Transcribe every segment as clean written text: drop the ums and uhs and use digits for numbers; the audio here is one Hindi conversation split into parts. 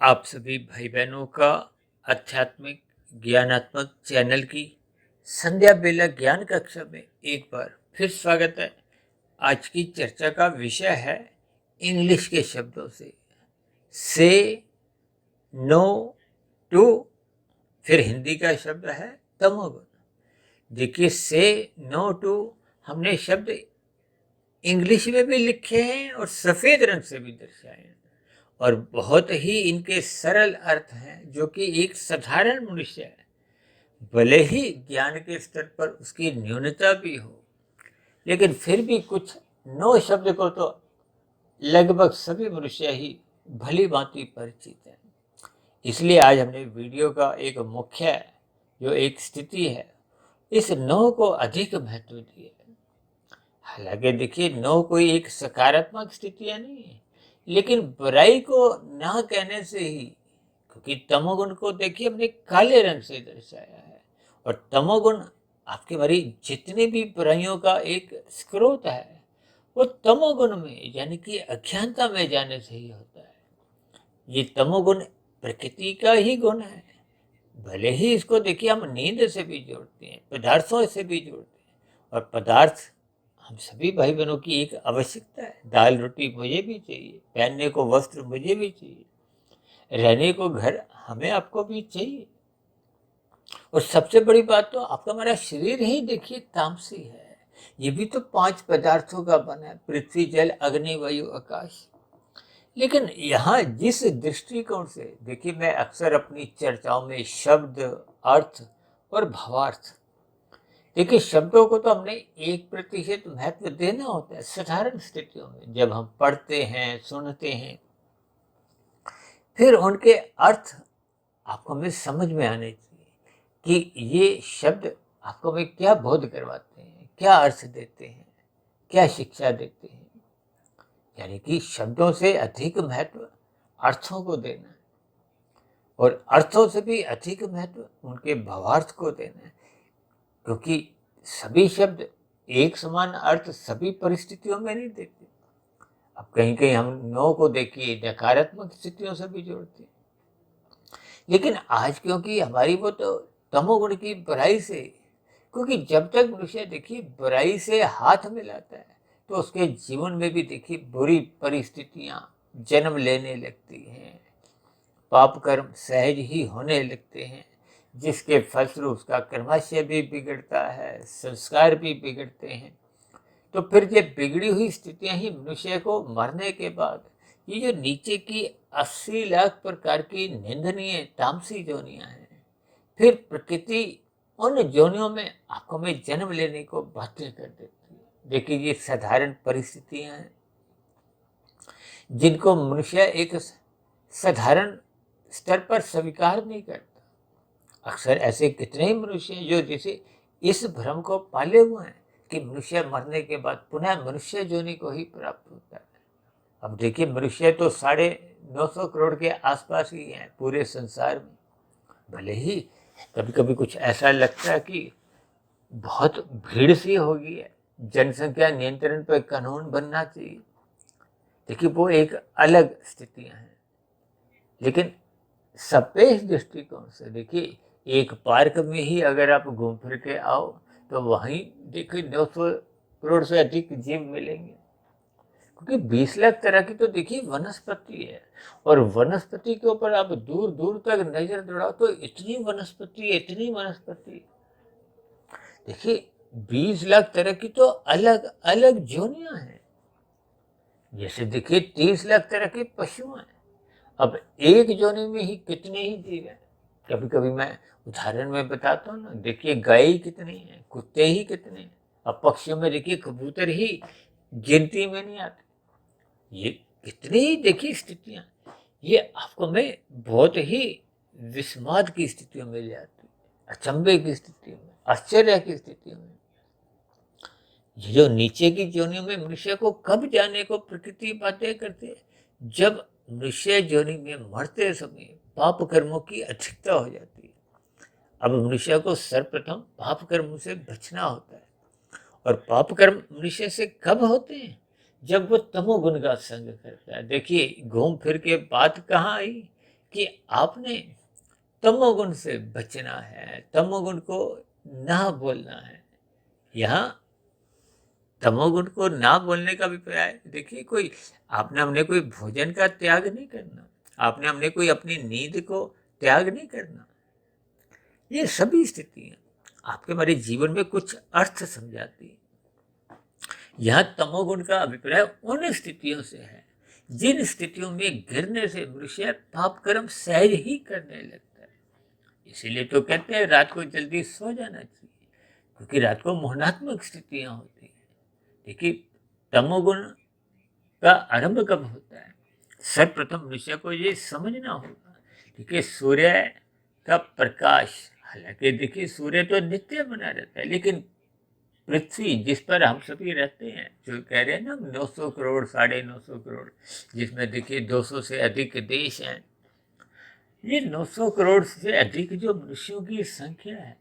आप सभी भाई बहनों का आध्यात्मिक ज्ञानात्मक चैनल की संध्या बेला ज्ञान कक्षा में एक बार फिर स्वागत है। आज की चर्चा का विषय है इंग्लिश के शब्दों से नो टू। फिर हिंदी का शब्द है तमोगुण। देखिए, से नो टू हमने शब्द इंग्लिश में भी लिखे हैं और सफेद रंग से भी दर्शाए हैं, और बहुत ही इनके सरल अर्थ हैं, जो कि एक साधारण मनुष्य है, भले ही ज्ञान के स्तर पर उसकी न्यूनता भी हो, लेकिन फिर भी कुछ नो शब्द को तो लगभग सभी मनुष्य ही भली भांति परिचित है। इसलिए आज हमने वीडियो का एक मुख्य जो एक स्थिति है, इस नो को अधिक महत्व दिया है। हालांकि देखिए, नो कोई एक सकारात्मक स्थितियां नहीं है, लेकिन बुराई को ना कहने से ही, क्योंकि तमोगुण को देखिए हमने काले रंग से दर्शाया है, और तमोगुण आपके हमारी जितनी भी बुराइयों का एक स्रोत है, वो तमोगुण में यानी कि अज्ञानता में जाने से ही होता है। ये तमोगुण प्रकृति का ही गुण है। भले ही इसको देखिए हम नींद से भी जोड़ते हैं, पदार्थों से भी जोड़ते हैं, और पदार्थ हम सभी भाई बहनों की एक आवश्यकता है। दाल रोटी मुझे भी चाहिए, पहनने को वस्त्र मुझे भी चाहिए, रहने को घर हमें आपको भी चाहिए। और सबसे बड़ी बात तो आपका हमारा शरीर ही देखिए तामसी है। ये भी तो 5 पदार्थों का बना है, पृथ्वी जल अग्नि वायु आकाश। लेकिन यहाँ जिस दृष्टिकोण से देखिए, मैं अक्सर अपनी चर्चाओं में शब्द, अर्थ और भावार्थ, देखिए शब्दों को तो हमने 1% महत्व देना होता है साधारण स्थितियों में, जब हम पढ़ते हैं सुनते हैं। फिर उनके अर्थ आपको हमें समझ में आने चाहिए कि ये शब्द आपको हमें क्या बोध करवाते हैं, क्या अर्थ देते हैं, क्या शिक्षा देते हैं। यानी कि शब्दों से अधिक महत्व अर्थों को देना है, और अर्थों से भी अधिक महत्व उनके भावार्थ को देना है, क्योंकि सभी शब्द एक समान अर्थ सभी परिस्थितियों में नहीं देते। अब कहीं कहीं हम नो को देखिए नकारात्मक स्थितियों से भी जोड़ते हैं, लेकिन आज क्योंकि हमारी वो तो तमोगुण की बुराई से, क्योंकि जब तक मनुष्य देखिए बुराई से हाथ मिलाता है, तो उसके जीवन में भी देखिए बुरी परिस्थितियां जन्म लेने लगती हैं, पाप कर्म सहज ही होने लगते हैं, जिसके फलस्वरूप उसका कर्माशय भी बिगड़ता है, संस्कार भी बिगड़ते हैं। तो फिर ये बिगड़ी हुई स्थितियां ही मनुष्य को मरने के बाद ये जो नीचे की 80 लाख प्रकार की निंदनीय तामसी जोनियां हैं, फिर प्रकृति उन जोनियों में आपको में जन्म लेने को बाध्य कर देती है। देखिए, ये साधारण परिस्थितियां हैं जिनको मनुष्य एक साधारण स्तर पर स्वीकार नहीं करता। अक्सर ऐसे कितने ही मनुष्य हैं जो जैसे इस भ्रम को पाले हुए हैं कि मनुष्य मरने के बाद पुनः मनुष्य योनि को ही प्राप्त होता है। अब देखिए, मनुष्य तो 950 करोड़ के आसपास ही हैं पूरे संसार में। भले ही कभी कभी कुछ ऐसा लगता है कि बहुत भीड़ सी हो गई है, जनसंख्या नियंत्रण पर कानून बनना चाहिए। देखिए, वो एक अलग स्थितियां हैं, लेकिन सापेक्ष दृष्टिकोण से देखिए, एक पार्क में ही अगर आप घूम फिर के आओ, तो वहीं देखिए 900 करोड़ से अधिक जीव मिलेंगे, क्योंकि 20 लाख तरह की तो देखिए वनस्पति है, और वनस्पति के ऊपर आप दूर दूर तक नजर दौड़ाओ तो इतनी वनस्पति देखिए, 20 लाख तरह की तो अलग अलग जोनियां हैं। जैसे देखिए 30 लाख तरह के पशु हैं। अब एक जोनी में ही कितने ही जीव हैं। कभी कभी मैं उदाहरण में बताता हूँ ना, देखिए गाय कितनी है, कुत्ते ही कितने हैं। अब पक्षियों में देखिए कबूतर ही गिनती में नहीं आते। ये कितनी ही देखिए स्थितियां, ये आपको में बहुत ही विस्माद की स्थितियों में ले आती है, अचंभे की स्थितियों में, आश्चर्य की स्थितियों में। ये जो नीचे की योनियों में मनुष्य को कब जाने को प्रकृति बातें करते हैं, जब मनुष्य योनि में मरते समय पाप कर्मों की अधिकता हो जाती है। अब मनुष्य को सर्वप्रथम पाप कर्मों से बचना होता है, और पाप कर्म मनुष्य से कब होते हैं, जब वो तमोगुण का संग करता है। देखिए, घूम फिर के बात कहाँ आई कि आपने तमोगुण से बचना है, तमोगुण को ना बोलना है। यहाँ तमोगुण को ना बोलने का अभिप्राय देखिए, कोई आपने हमने कोई भोजन का त्याग नहीं करना, आपने हमने कोई अपनी नींद को त्याग नहीं करना। ये सभी स्थितियां आपके हमारे जीवन में कुछ अर्थ समझाती है। यहाँ तमोगुण का अभिप्राय उन स्थितियों से है जिन स्थितियों में गिरने से मनुष्य पाप कर्म सहज ही करने लगता है। इसीलिए तो कहते हैं रात को जल्दी सो जाना चाहिए, क्योंकि रात को मोहनात्मक स्थितियां होती हैं। देखिए, तमोगुण का आरंभ कब होता है? सर्वप्रथम मनुष्य को ये समझना होगा। देखिए, सूर्य का प्रकाश, हालांकि देखिए सूर्य तो नित्य बना रहता है, लेकिन पृथ्वी जिस पर हम सभी रहते हैं, जो कह रहे हैं ना 900 करोड़ 950 करोड़, जिसमें देखिए 200 से अधिक देश हैं, ये 900 करोड़ से अधिक जो मनुष्यों की संख्या है,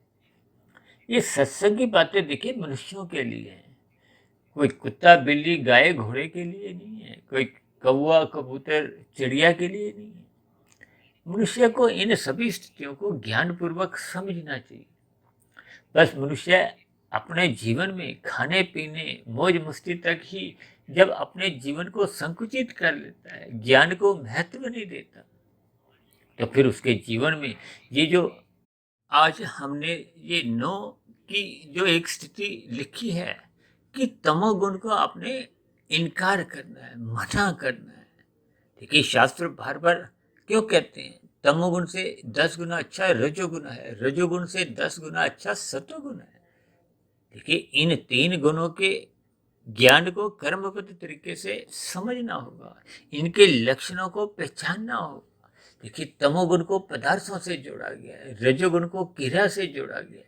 ये सत्संग की बातें देखिए मनुष्यों के लिए है। कोई कुत्ता बिल्ली गाय घोड़े के लिए नहीं है, कोई कौवा कबूतर चिड़िया के लिए नहीं है। मनुष्य को इन सभी स्थितियों को ज्ञानपूर्वक समझना चाहिए। बस मनुष्य अपने जीवन में खाने पीने मौज मस्ती तक ही जब अपने जीवन को संकुचित कर लेता है, ज्ञान को महत्व नहीं देता, तो फिर उसके जीवन में ये जो आज हमने ये 9 की जो एक स्थिति लिखी है कि तमोगुण को आपने इनकार करना है, मना करना है। देखिए, शास्त्र बार बार क्यों कहते हैं तमोगुण से 10 गुना अच्छा रजोगुण है, रजोगुण से 10 गुना अच्छा सतोगुण है। देखिए, इन 3 गुणों के ज्ञान को कर्मबद्ध तरीके से समझना होगा, इनके लक्षणों को पहचानना होगा। देखिए, तमोगुण को पदार्थों से जोड़ा गया है, रजोगुण को क्रिया से जोड़ा गया है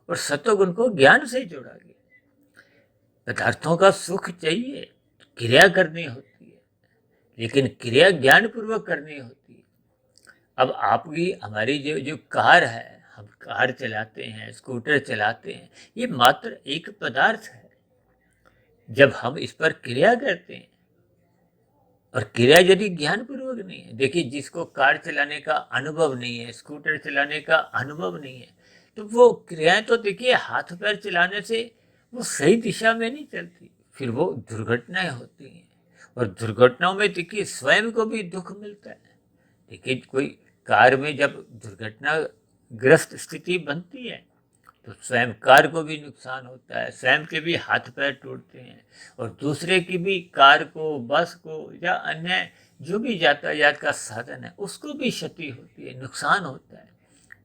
और सतोगुण को ज्ञान से जोड़ा गया है। पदार्थों का सुख चाहिए, क्रिया करनी होती है, लेकिन क्रिया ज्ञान पूर्वक करनी होती है। अब आपकी हमारी जो जो कार है, हम कार चलाते हैं, स्कूटर चलाते हैं, ये मात्र एक पदार्थ है। जब हम इस पर क्रिया करते हैं, और क्रिया यदि ज्ञान पूर्वक नहीं है, देखिए जिसको कार चलाने का अनुभव नहीं है, स्कूटर चलाने का अनुभव नहीं है, तो वो क्रियाएं तो देखिए हाथ पैर चलाने से वो सही दिशा में नहीं चलती, फिर वो दुर्घटनाएं होती हैं। और दुर्घटनाओं में देखिए स्वयं को भी दुख मिलता है। देखिए, कोई कार में जब दुर्घटनाग्रस्त स्थिति बनती है तो स्वयं कार को भी नुकसान होता है, स्वयं के भी हाथ पैर टूटते हैं और दूसरे की भी, कार को, बस को या अन्य जो भी यातायात का साधन है उसको भी क्षति होती है, नुकसान होता है,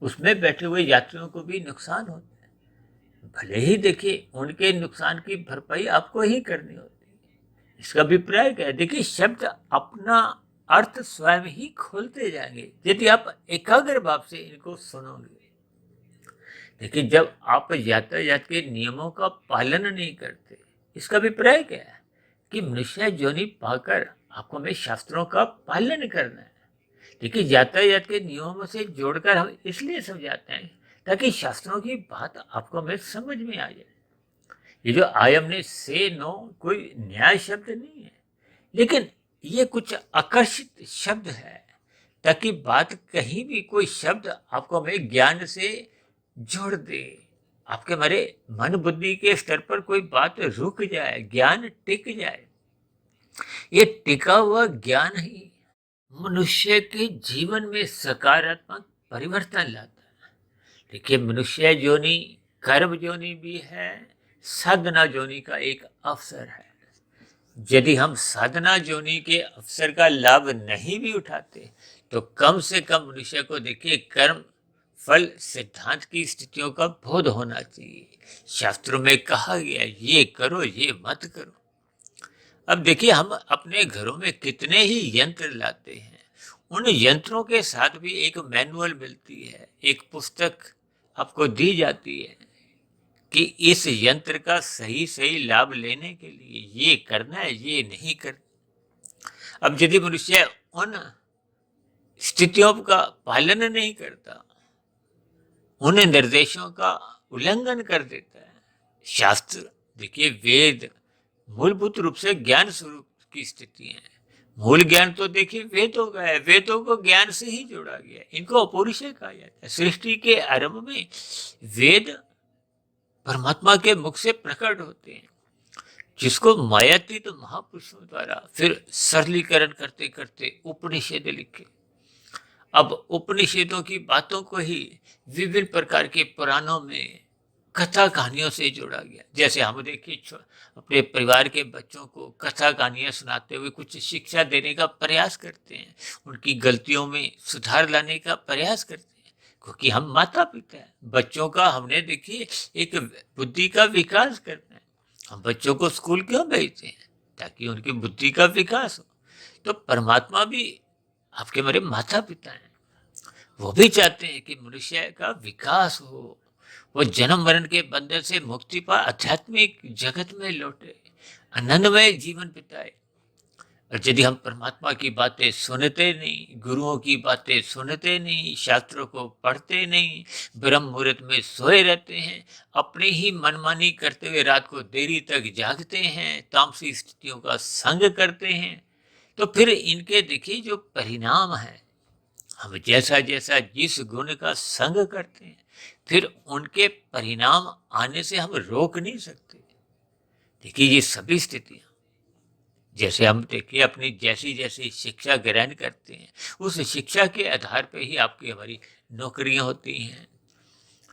उसमें बैठे हुए यात्रियों को भी नुकसान होता है। भले ही देखिए उनके नुकसान की भरपाई आपको ही करनी होती है। इसका अभिप्राय क्या है? देखिए, शब्द अपना अर्थ स्वयं ही खोलते जाएंगे यदि आप एकाग्र भाव से इनको सुनोगे। देखिए, जब आप यातायात के नियमों का पालन नहीं करते, इसका अभिप्राय क्या है? कि मनुष्य योनि पाकर आपको हमें शास्त्रों का पालन करना है। देखिए, यातायात के नियमों से जोड़कर हम इसलिए समझाते हैं ताकि शास्त्रों की बात आपको हमें समझ में आ जाए। ये जो आयम ने से नो कोई न्याय शब्द नहीं है, लेकिन ये कुछ आकर्षित शब्द है ताकि बात कहीं भी कोई शब्द आपको हमें ज्ञान से जोड़ दे, आपके हमारे मन बुद्धि के स्तर पर कोई बात रुक जाए, ज्ञान टिक जाए। ये टिका हुआ ज्ञान ही मनुष्य के जीवन में सकारात्मक परिवर्तन लाता है। देखिए, मनुष्य योनि कर्म योनि भी है, साधना योनि का एक अवसर है। यदि हम साधना योनि के अवसर का लाभ नहीं भी उठाते तो कम से कम मनुष्य को देखिए कर्म फल सिद्धांत की स्थितियों का बोध होना चाहिए। शास्त्रों में कहा गया ये करो ये मत करो। अब देखिए, हम अपने घरों में कितने ही यंत्र लाते हैं, उन यंत्रों के साथ भी एक मैनुअल मिलती है, एक पुस्तक आपको दी जाती है कि इस यंत्र का सही सही लाभ लेने के लिए ये करना है, ये नहीं करना। अब यदि मनुष्य उन स्थितियों का पालन नहीं करता, उन निर्देशों का उल्लंघन कर देता है, शास्त्र देखिए वेद मूलभूत रूप से ज्ञान स्वरूप की स्थिति है, मूल ज्ञान तो देखिए वेदों का है, वेदों को ज्ञान से ही जोड़ा गया है, इनको अपौरुषेय कहा जाता है। सृष्टि के आरंभ में वेद परमात्मा के मुख से प्रकट होते हैं, जिसको मायातीत महापुरुषों द्वारा फिर सरलीकरण करते करते उपनिषद लिखे। अब उपनिषदों की बातों को ही विभिन्न प्रकार के पुराणों में कथा कहानियों से जोड़ा गया। जैसे हम देखिए अपने परिवार के बच्चों को कथा कहानियां सुनाते हुए कुछ शिक्षा देने का प्रयास करते हैं, उनकी गलतियों में सुधार लाने का प्रयास करते हैं, क्योंकि हम माता पिता हैं। बच्चों का हमने देखिए एक बुद्धि का विकास करना है। हम बच्चों को स्कूल क्यों भेजते हैं? ताकि उनकी बुद्धि का विकास हो। तो परमात्मा भी आपके मेरे माता पिता हैं, वो भी चाहते हैं कि मनुष्य का विकास हो, वो जन्म मरण के बंधन से मुक्ति पा आध्यात्मिक जगत में लौटे, आनंदमय जीवन बिताए। और यदि हम परमात्मा की बातें सुनते नहीं, गुरुओं की बातें सुनते नहीं, शास्त्रों को पढ़ते नहीं, ब्रह्म मुहूर्त में सोए रहते हैं, अपनी ही मनमानी करते हुए रात को देरी तक जागते हैं, तामसी स्थितियों का संग करते हैं, तो फिर इनके देखिए जो परिणाम है, हम जैसा जैसा जिस गुण का संग करते हैं, फिर उनके परिणाम आने से हम रोक नहीं सकते। देखिए ये सभी स्थितियां, जैसे हम देखिए अपनी जैसी जैसी शिक्षा ग्रहण करते हैं, उस शिक्षा के आधार पे ही आपकी हमारी नौकरियां होती हैं।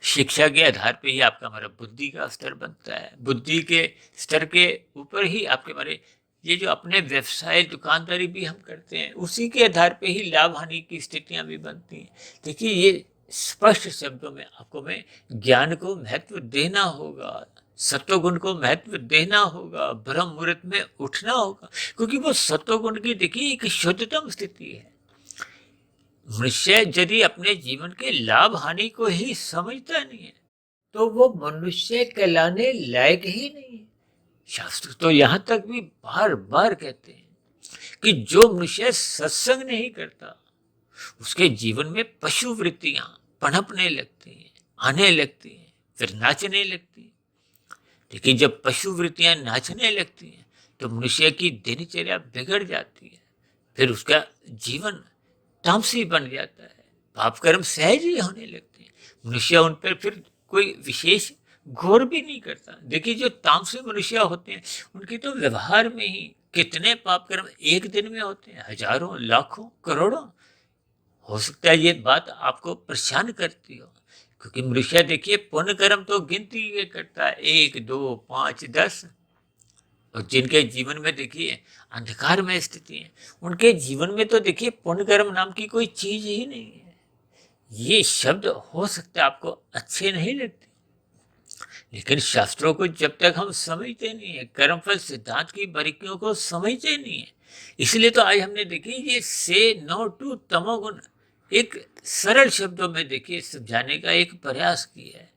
शिक्षा के आधार पे ही आपका हमारा बुद्धि का स्तर बनता है, बुद्धि के स्तर के ऊपर ही आपके हमारे ये जो अपने व्यवसाय दुकानदारी भी हम करते हैं, उसी के आधार पे ही लाभ हानि की स्थितियां भी बनती हैं। देखिए ये स्पष्ट शब्दों में आपको मैं ज्ञान को महत्व देना होगा, सत्वगुण को महत्व देना होगा, ब्रह्म मुहूर्त में उठना होगा, क्योंकि वो सत्वगुण की देखिए एक शुद्धतम स्थिति है। मनुष्य यदि अपने जीवन के लाभ हानि को ही समझता नहीं है, तो वो मनुष्य कहलाने लायक ही नहीं है। शास्त्र तो यहां तक भी बार बार कहते हैं कि जो मनुष्य सत्संग नहीं करता, उसके जीवन में पशु वृत्तियां पनपने लगती हैं, आने लगती हैं, फिर नाचने लगती हैं। लेकिन जब पशु वृत्तियां नाचने लगती हैं, तो मनुष्य की दिनचर्या बिगड़ जाती है, फिर उसका जीवन तामसी बन जाता है, पाप कर्म सहज ही होने लगते हैं। मनुष्य उन पर फिर कोई विशेष गौर भी नहीं करता। देखिए जो तामसी मनुष्य होते हैं, उनके तो व्यवहार में ही कितने पाप कर्म एक दिन में होते हैं, हजारों लाखों करोड़ों। हो सकता है ये बात आपको परेशान करती हो, क्योंकि मनुष्य देखिए पुण्य कर्म तो गिनती ये करता है, 1 2 5 10। और जिनके जीवन में देखिए अंधकार में स्थिति है, उनके जीवन में तो देखिए पुण्य कर्म नाम की कोई चीज ही नहीं है। ये शब्द हो सकता है आपको अच्छे नहीं लगते, लेकिन शास्त्रों को जब तक हम समझते नहीं है, कर्मफल सिद्धांत की बारीकियों को समझते नहीं है, इसलिए तो आज हमने देखी ये से नो टू तमोगुण एक सरल शब्दों में देखिए समझाने का एक प्रयास किया है।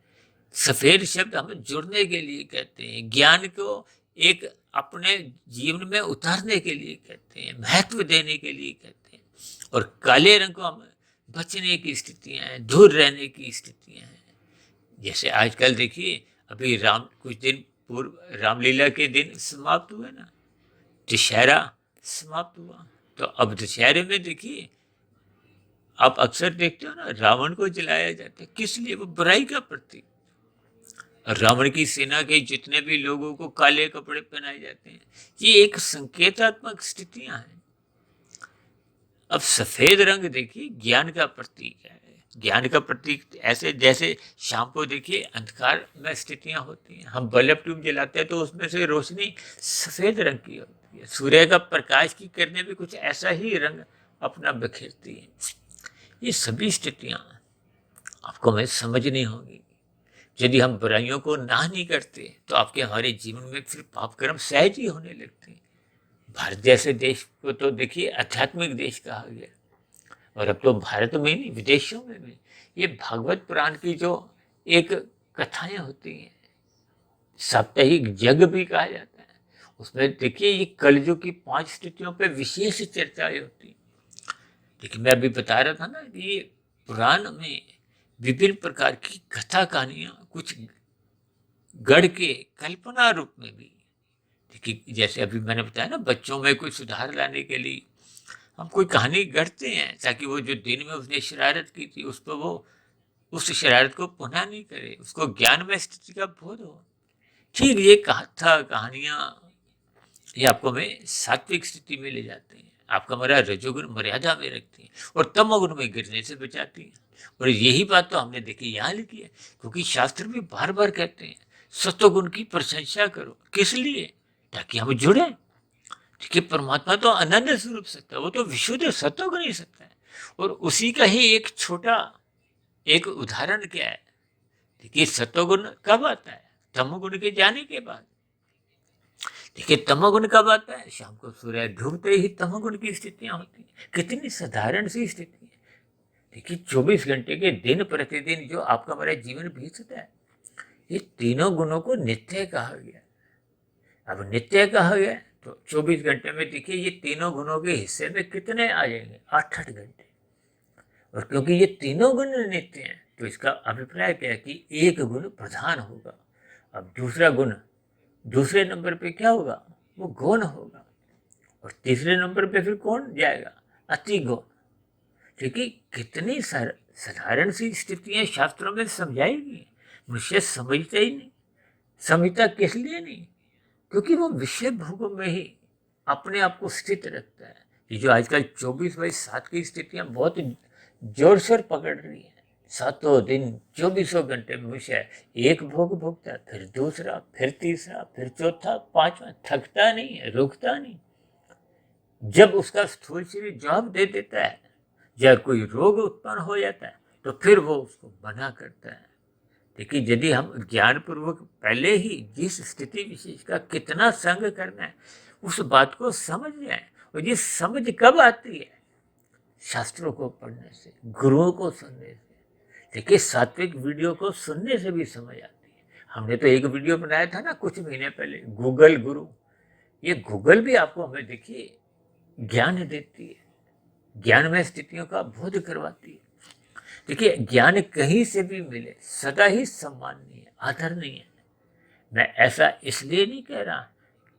सफेद शब्द हम जुड़ने के लिए कहते हैं, ज्ञान को एक अपने जीवन में उतारने के लिए कहते हैं, महत्व देने के लिए कहते हैं, और काले रंग को हम बचने की स्थितियां हैं, दूर रहने की स्थितियां हैं। जैसे आजकल देखिए अभी राम कुछ दिन पूर्व रामलीला के दिन समाप्त हुए ना, दशहरा समाप्त हुआ, तो अब दशहरे में देखिए आप अक्सर देखते हो ना, रावण को जलाया जाता है। किस लिए? वो बुराई का प्रतीक। रावण की सेना के जितने भी लोगों को काले कपड़े पहनाए जाते हैं, ये एक संकेतात्मक स्थितियां हैं। अब सफेद रंग देखिए ज्ञान का प्रतीक है। ज्ञान का प्रतीक ऐसे जैसे शाम को देखिए अंधकार में स्थितियां होती हैं, हम बल्ब ट्यूब जलाते हैं तो उसमें से रोशनी सफेद रंग की होती है। सूर्य का प्रकाश की किरणें भी कुछ ऐसा ही रंग अपना बिखेरती है। ये सभी स्थितियां आपको मैं समझनी होगी। यदि हम बुराइयों को ना नहीं करते, तो आपके हमारे जीवन में फिर पाप कर्म सहज ही होने लगते हैं। भारत जैसे देश को तो देखिए आध्यात्मिक देश कहा गया, और अब तो भारत में नहीं विदेशों में भी ये भागवत पुराण की जो एक कथाएं होती हैं, साप्ताहिक यज्ञ भी कहा जाता है, उसमें देखिए ये कलयुग की 5 स्थितियों पे विशेष चर्चाएं होती हैं। लेकिन मैं अभी बता रहा था ना कि ये पुराण में विभिन्न प्रकार की कथा कहानियां कुछ गढ़ के कल्पना रूप में भी, देखिए जैसे अभी मैंने बताया ना, बच्चों में कोई सुधार लाने के लिए हम कोई कहानी गढ़ते हैं ताकि वो जो दिन में उसने शरारत की थी उस पर वो उस शरारत को पुनः नहीं करे, उसको ज्ञान में स्थिति का बोध हो। ठीक ये कथा कहानियां ये आपको हमें सात्विक स्थिति में ले जाते हैं, आपका हमारा रजोगुण मर्यादा में रखती हैं और तमोगुण में गिरने से बचाती हैं। और यही बात तो हमने देखी यहाँ लिखी है, क्योंकि शास्त्र भी बार बार कहते हैं सत्वगुण की प्रशंसा करो। किस लिए? ताकि हम जुड़े। देखिए परमात्मा तो अनन्य स्वरूप सत्ता है, वो तो विशुद्ध सत्वगुण ही सत्ता है। और उसी का ही एक छोटा एक उदाहरण क्या है। देखिए सत्वगुण कब आता है? तमोगुण के जाने के बाद। देखिए तमोगुण कब आता है? शाम को सूर्य डूबते ही तमोगुण की स्थितियां होती हैं। कितनी साधारण सी स्थिति है। देखिए 24 घंटे के दिन प्रतिदिन जो आपका हमारा जीवन बीतता है, ये तीनों गुणों को नित्य कहा गया। अब नित्य कहा गया तो 24 घंटे में देखिए ये तीनों गुणों के हिस्से में कितने आ जाएंगे? 8-8 घंटे। और क्योंकि ये तीनों गुण नित्य हैं तो इसका अभिप्राय क्या है कि एक गुण प्रधान होगा। अब दूसरा गुण दूसरे नंबर पे क्या होगा? वो गौण होगा। और तीसरे नंबर पे फिर कौन जाएगा? अति गौण। ठीक है, कितनी साधारण सी स्थितियां शास्त्रों में समझाएगी, मनुष्य समझता ही नहीं। समझता किस लिए नहीं? क्योंकि वो विषय भोगों में ही अपने आप को स्थित रखता है। ये जो आजकल 24/7 की स्थितियां बहुत जोर शोर पकड़ रही है। 7 दिन 24 घंटे मनुष्य एक भोग भोगता है, फिर दूसरा, फिर तीसरा, फिर चौथा, पांचवा, थकता नहीं है, रुकता नहीं। जब उसका स्थूल शरीर जवाब दे देता है या कोई रोग उत्पन्न हो जाता है तो फिर वो उसको मना करता है। देखिए यदि हम ज्ञानपूर्वक पहले ही जिस स्थिति विशेष का कितना संग करना है उस बात को समझ जाए। और ये समझ कब आती है? शास्त्रों को पढ़ने से, गुरुओं को सुनने से। देखिए सात्विक वीडियो को सुनने से भी समझ आती है। हमने तो एक वीडियो बनाया था ना कुछ महीने पहले, गूगल गुरु। ये गूगल भी आपको हमें देखिए ज्ञान देती है, ज्ञान में स्थितियों का बोध करवाती है। देखिए ज्ञान कहीं से भी मिले सदा ही सम्माननीय है, आदरणीय है। मैं ऐसा इसलिए नहीं कह रहा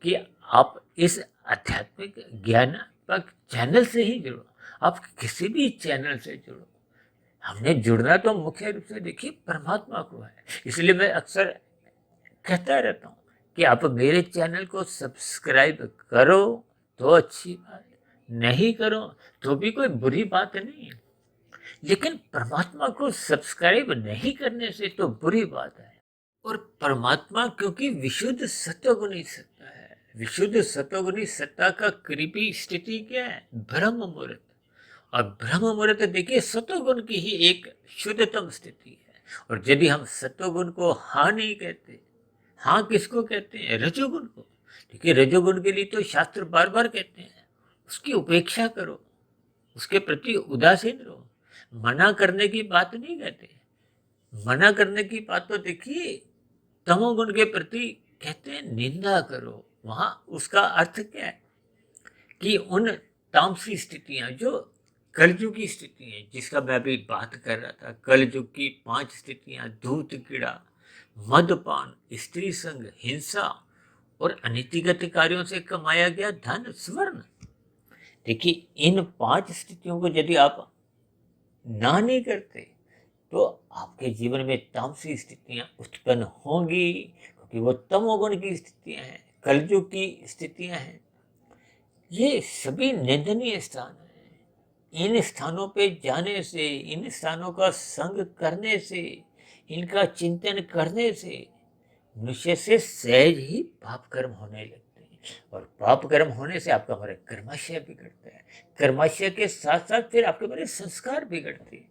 कि आप इस आध्यात्मिक ज्ञानात्मक चैनल से ही जुड़ो, आप किसी भी चैनल से जुड़ो। हमने जुड़ना तो मुख्य रूप से देखिए परमात्मा को है। इसलिए मैं अक्सर कहता रहता हूँ कि आप मेरे चैनल को सब्सक्राइब करो तो अच्छी बात, नहीं करो तो भी कोई बुरी बात नहीं है। लेकिन परमात्मा को सब्सक्राइब नहीं करने से तो बुरी बात है। और परमात्मा क्योंकि विशुद्ध सत्वगुणी सत्ता है, विशुद्ध सत्वगुणी सत्ता का करीबी स्थिति क्या है? ब्रह्म मुहूर्त। और ब्रह्म मुहूर्त देखिए सत्वगुण की ही एक शुद्धतम स्थिति है। और यदि हम सत्वगुण को हाँ नहीं कहते, हाँ किसको कहते हैं? रजोगुण को। देखिए रजोगुण के लिए तो शास्त्र बार बार कहते हैं उसकी उपेक्षा करो, उसके प्रति उदासीन रहो। मना करने की बात नहीं कहते। मना करने की बात तो देखिए तमोगुण के प्रति कहते हैं निंदा करो। वहां उसका अर्थ क्या है कि उन तामसी स्थितियां जो कलयुग की स्थिति है, जिसका मैं अभी बात कर रहा था, कलयुग की 5 स्थितियां, धूत कीड़ा, मदपान, स्त्री संग, हिंसा और अनीतिगत कार्यों से कमाया गया धन, स्वर्ण। देखिए इन 5 स्थितियों को यदि आप ना नहीं करते तो आपके जीवन में तामसी स्थितियां उत्पन्न होंगी, क्योंकि वो तमोगुण की स्थितियां हैं, कलयुग की स्थितियां हैं। ये सभी निंदनीय स्थान हैं। इन स्थानों पे जाने से, इन स्थानों का संग करने से, इनका चिंतन करने से मनुष्य से सहज ही पाप कर्म होने लगते हैं। और पाप कर्म होने से आपका हमारे कर्माशय बिगड़ता है, कर्माशय के साथ साथ फिर आपके हमारे संस्कार बिगड़ते हैं।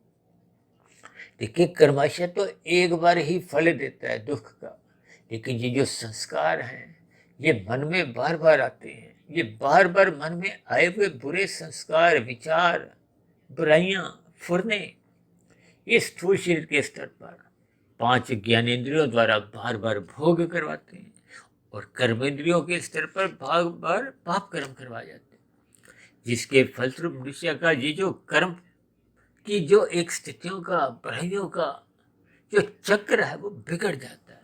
देखिए कर्माशय तो एक बार ही फल देता है दुख का, लेकिन ये जो संस्कार हैं ये मन में बार बार आते हैं। ये बार बार मन में आए हुए बुरे संस्कार, विचार, बुराइयां, फुरने, ये स्थूल शरीर के स्तर पर 5 ज्ञानेंद्रियों द्वारा बार बार भोग करवाते हैं और कर्मेंद्रियों के स्तर पर बार बार पाप कर्म करवाए जाते हैं, जिसके फलस्वरूप मनुष्य का ये जो कर्म की जो एक स्थितियों का, बुराइयों का जो चक्र है वो बिगड़ जाता है।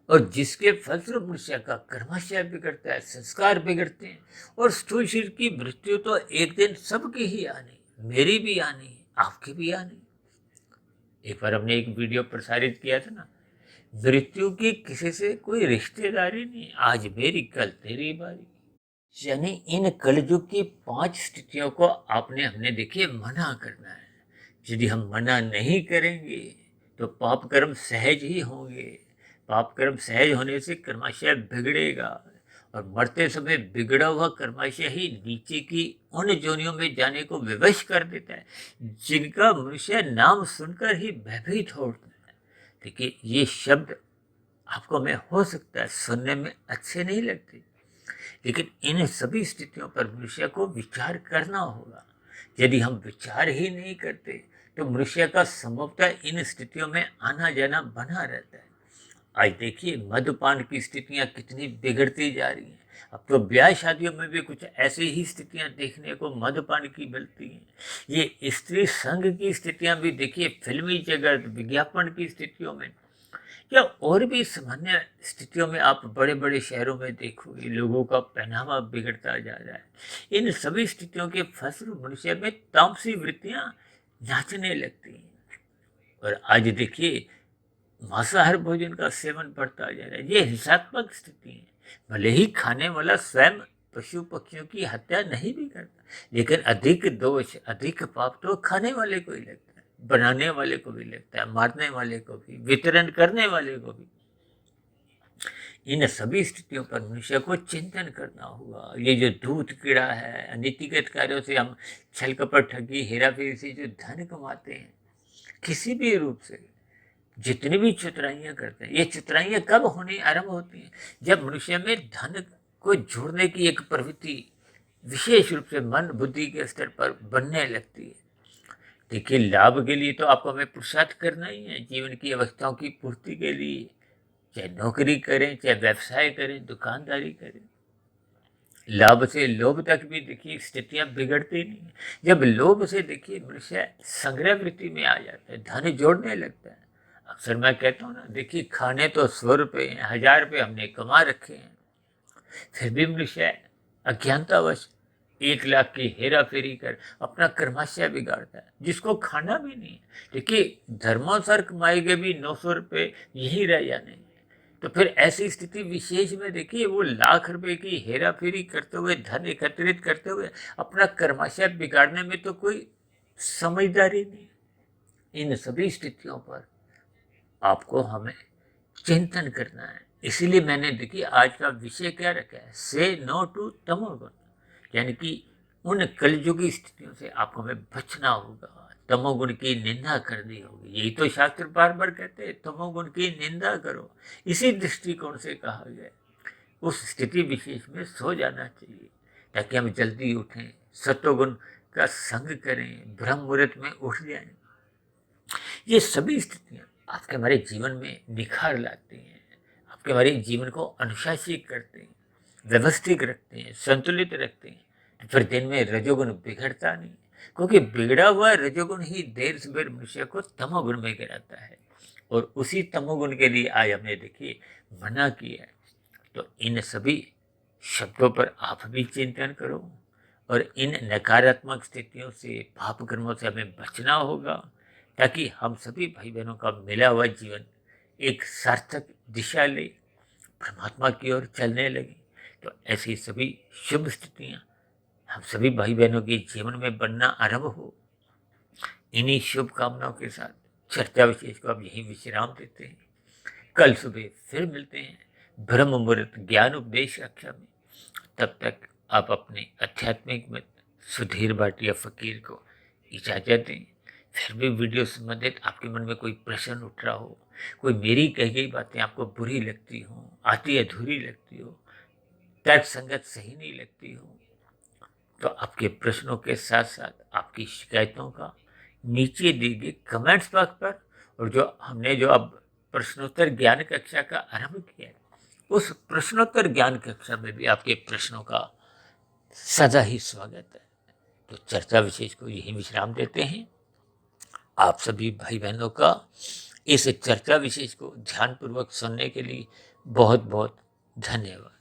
और जिसके फलस्वरूप मनुष्य का कर्माशय बिगड़ता है, संस्कार बिगड़ते हैं और स्थूल शरीर की मृत्यु तो एक दिन सबकी ही आनी, मेरी भी आनी, आपकी भी आनी। एक बार हमने एक वीडियो प्रसारित किया था ना, मृत्यु की किसी से कोई रिश्तेदारी नहीं, आज मेरी कल तेरी बारी। यानी इन कलयुग की 5 स्थितियों को आपने हमने देखिए मना करना है। यदि हम मना नहीं करेंगे तो पाप कर्म सहज ही होंगे। पाप कर्म सहज होने से कर्माशय बिगड़ेगा और मरते समय बिगड़ा हुआ कर्माशय ही नीचे की उन जोनियों में जाने को विवश कर देता है, जिनका मनुष्य नाम सुनकर ही भयभीत हो उठता है। देखिए, ये शब्द आपको में हो सकता है सुनने में अच्छे नहीं लगते, लेकिन इन सभी स्थितियों पर मनुष्य को विचार करना होगा। यदि हम विचार ही नहीं करते तो मनुष्य का संभवतः इन स्थितियों में आना जाना बना रहता है। आज देखिए, मद्यपान की स्थितियां कितनी बिगड़ती जा रही हैं। अब तो ब्याह शादियों में भी कुछ ऐसी ही स्थितियां देखने को मद्यपान की मिलती हैं। ये स्त्री संघ की स्थितियां भी देखिए, फिल्मी जगत, विज्ञापन की स्थितियों में, या और भी सामान्य स्थितियों में आप बड़े बड़े शहरों में देखोगे, लोगों का पहनावा बिगड़ता जा रहा है। इन सभी स्थितियों के फलस्वरूप मनुष्य में तामसी वृत्तियां नाचने लगती हैं। और आज देखिए, मांसाहार भोजन का सेवन बढ़ता जा रहा है। ये हिंसात्मक स्थिति है। भले ही खाने वाला स्वयं पशु पक्षियों की हत्या नहीं भी करता, लेकिन अधिक दोष, अधिक पाप तो खाने वाले को ही लगता है, बनाने वाले को भी लगता है, मारने वाले को भी, वितरण करने वाले को भी। इन सभी स्थितियों पर मनुष्य को चिंतन करना होगा। ये जो दूध कीड़ा है, अनीतिगत कार्यों से हम छल कपट, ठगी, हेराफेरी से जो धन कमाते हैं, किसी भी रूप से जितनी भी चतुराइयां करते हैं, ये चतुराइयां कब होनी आरंभ होती हैं? जब मनुष्य में धन को जोड़ने की एक प्रवृत्ति विशेष रूप से मन बुद्धि के स्तर पर बनने लगती है। देखिए, लाभ के लिए तो आपको हमें पुरुषार्थ करना ही है, जीवन की अवस्थाओं की पूर्ति के लिए, चाहे नौकरी करें, चाहे व्यवसाय करें, दुकानदारी करें। लाभ से लोभ तक भी देखिए स्थितियां बिगड़ती नहीं है। जब लोभ से देखिए मनुष्य संग्रह वृत्ति में आ जाता है, धन जोड़ने लगता है। अक्सर मैं कहता हूँ ना, देखिए खाने तो 100 रुपये हैं, 1000 रुपये हमने कमा रखे हैं, फिर भी मनुष्य अज्ञानतावश 1 लाख की हेरा फेरी कर अपना कर्माशय बिगाड़ता है, जिसको खाना भी नहीं है। देखिए, धर्मानुसार कमाए गए भी 900 रुपये यही रह जाने हैं। तो फिर ऐसी स्थिति विशेष में देखिए, वो लाख रुपए की हेरा फेरी करते हुए, धन एकत्रित करते हुए अपना कर्माशय बिगाड़ने में तो कोई समझदारी नहीं। इन सभी स्थितियों पर आपको हमें चिंतन करना है। इसीलिए मैंने देखिए आज का विषय क्या रखा है, से नो टू तमोगुण। यानी कि उन कलयुगी स्थितियों से आपको हमें बचना होगा, तमोगुण की निंदा करनी होगी। यही तो शास्त्र बार बार कहते हैं, तमोगुण की निंदा करो। इसी दृष्टिकोण से कहा गया, उस स्थिति विशेष में सो जाना चाहिए ताकि हम जल्दी उठें, सत्वगुण का संग करें, ब्रह्म मुहूर्त में उठ जाएं। ये सभी स्थितियां आपके हमारे जीवन में निखार लाती हैं, आपके हमारे जीवन को अनुशासित करते हैं, व्यवस्थित रखते हैं, संतुलित रखते हैं। तो फिर दिन में रजोगुण बिगड़ता नहीं, क्योंकि बिगड़ा हुआ रजोगुण ही देर से देर मनुष्य को तमोगुण में गिराता है। और उसी तमोगुण के लिए आज हमने देखिए मना किया है। तो इन सभी शब्दों पर आप भी चिंतन करो और इन नकारात्मक स्थितियों से, पाप कर्मों से हमें बचना होगा, ताकि हम सभी भाई बहनों का मिला हुआ जीवन एक सार्थक दिशा ले, परमात्मा की ओर चलने लगे। तो ऐसी सभी शुभ स्थितियां हम सभी भाई बहनों के जीवन में बनना आरंभ हो। इन्हीं शुभ कामनाओं के साथ चर्चा विशेष को अब यही विश्राम देते हैं। कल सुबह फिर मिलते हैं ब्रह्म मुहूर्त ज्ञान उपदेश कक्षा में। तब तक आप अपने आध्यात्मिक मित्र सुधीर भाटिया फकीर को इजाजत दें। फिर भी वीडियो संबंधित आपके मन में कोई प्रश्न उठ रहा हो, कोई मेरी कही गई बातें आपको बुरी लगती हो, आधी अधूरी लगती हो, तर्क संगत सही नहीं लगती हो, तो आपके प्रश्नों के साथ साथ आपकी शिकायतों का नीचे दिए गए कमेंट्स बॉक्स पर, और जो हमने जो अब प्रश्नोत्तर ज्ञान कक्षा का आरंभ किया है, उस प्रश्नोत्तर ज्ञान कक्षा में भी आपके प्रश्नों का सदा ही स्वागत है। तो चर्चा विशेष को यही विश्राम देते हैं। आप सभी भाई बहनों का इस चर्चा विशेष को ध्यानपूर्वक सुनने के लिए बहुत बहुत धन्यवाद।